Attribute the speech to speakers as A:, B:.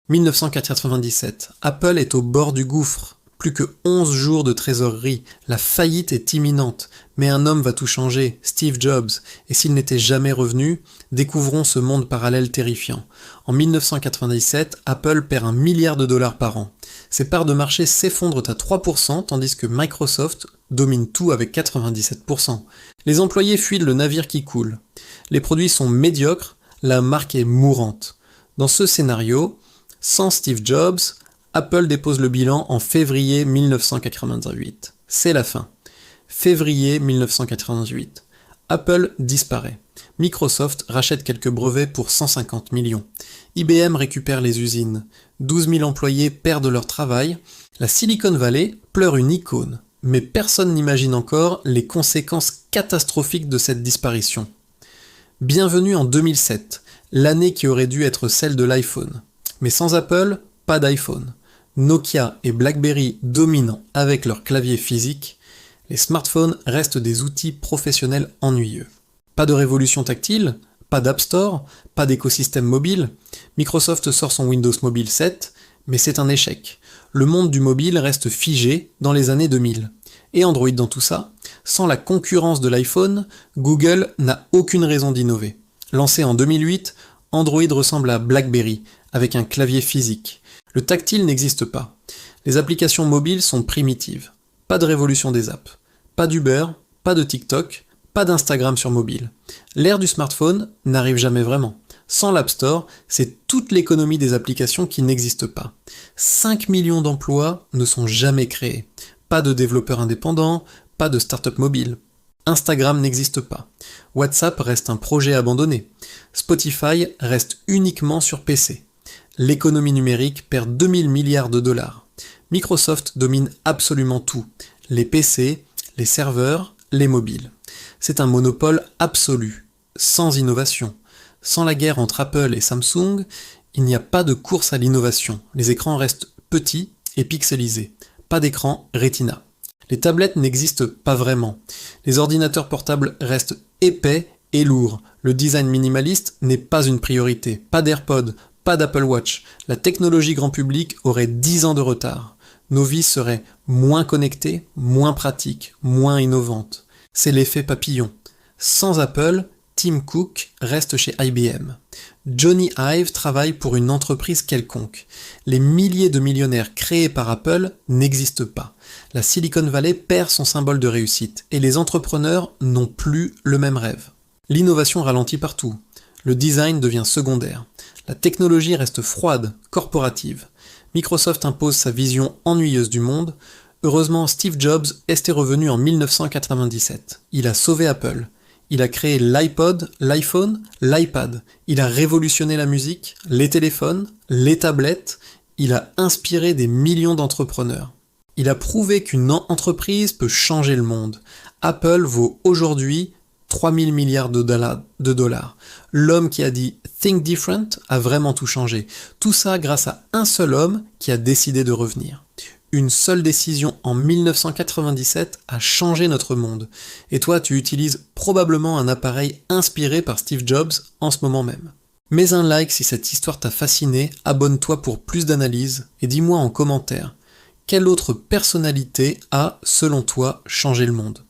A: 1997. Apple est au bord du gouffre. Plus que 11 jours de trésorerie. La faillite est imminente. Mais un homme va tout changer, Steve Jobs. Et s'il n'était jamais revenu, découvrons ce monde parallèle terrifiant. En 1997, Apple perd $1 milliard par an. Ses parts de marché s'effondrent à 3%, tandis que Microsoft domine tout avec 97%. Les employés fuient le navire qui coule. Les produits sont médiocres, la marque est mourante. Dans ce scénario, sans Steve Jobs, Apple dépose le bilan en février 1998. C'est la fin. Février 1998. Apple disparaît. Microsoft rachète quelques brevets pour 150 millions. IBM récupère les usines. 12 000 employés perdent leur travail. La Silicon Valley pleure une icône. Mais personne n'imagine encore les conséquences catastrophiques de cette disparition. Bienvenue en 2007, l'année qui aurait dû être celle de l'iPhone. Mais sans Apple, pas d'iPhone. Nokia et BlackBerry dominant avec leur clavier physique, les smartphones restent des outils professionnels ennuyeux. Pas de révolution tactile, pas d'App Store, pas d'écosystème mobile. Microsoft sort son Windows Mobile 7, mais c'est un échec. Le monde du mobile reste figé dans les années 2000. Et Android dans tout ça, sans la concurrence de l'iPhone, Google n'a aucune raison d'innover. Lancé en 2008, Android ressemble à BlackBerry, avec un clavier physique. Le tactile n'existe pas. Les applications mobiles sont primitives. Pas de révolution des apps. Pas d'Uber, pas de TikTok, pas d'Instagram sur mobile. L'ère du smartphone n'arrive jamais vraiment. Sans l'App Store, c'est toute l'économie des applications qui n'existe pas. 5 millions d'emplois ne sont jamais créés. Pas de développeurs indépendants, pas de start-up mobile. Instagram n'existe pas. WhatsApp reste un projet abandonné. Spotify reste uniquement sur PC. L'économie numérique perd 2000 milliards de dollars. Microsoft domine absolument tout. Les PC, les serveurs, les mobiles. C'est un monopole absolu, sans innovation. Sans la guerre entre Apple et Samsung, il n'y a pas de course à l'innovation. Les écrans restent petits et pixelisés. Pas d'écran Retina. Les tablettes n'existent pas vraiment. Les ordinateurs portables restent épais et lourds. Le design minimaliste n'est pas une priorité. Pas d'AirPods, pas d'Apple Watch. La technologie grand public aurait 10 ans de retard. Nos vies seraient moins connectées, moins pratiques, moins innovantes. C'est l'effet papillon. Sans Apple, Tim Cook reste chez IBM. Johnny Ive travaille pour une entreprise quelconque. Les milliers de millionnaires créés par Apple n'existent pas. La Silicon Valley perd son symbole de réussite et les entrepreneurs n'ont plus le même rêve. L'innovation ralentit partout. Le design devient secondaire. La technologie reste froide, corporative. Microsoft impose sa vision ennuyeuse du monde. Heureusement, Steve Jobs est revenu en 1997. Il a sauvé Apple. Il a créé l'iPod, l'iPhone, l'iPad. Il a révolutionné la musique, les téléphones, les tablettes. Il a inspiré des millions d'entrepreneurs. Il a prouvé qu'une entreprise peut changer le monde. Apple vaut aujourd'hui 3000 milliards de dollars. L'homme qui a dit « Think different » a vraiment tout changé. Tout ça grâce à un seul homme qui a décidé de revenir. Une seule décision en 1997 a changé notre monde. Et toi, tu utilises probablement un appareil inspiré par Steve Jobs en ce moment même. Mets un like si cette histoire t'a fasciné, abonne-toi pour plus d'analyses et dis-moi en commentaire, quelle autre personnalité a, selon toi, changé le monde ?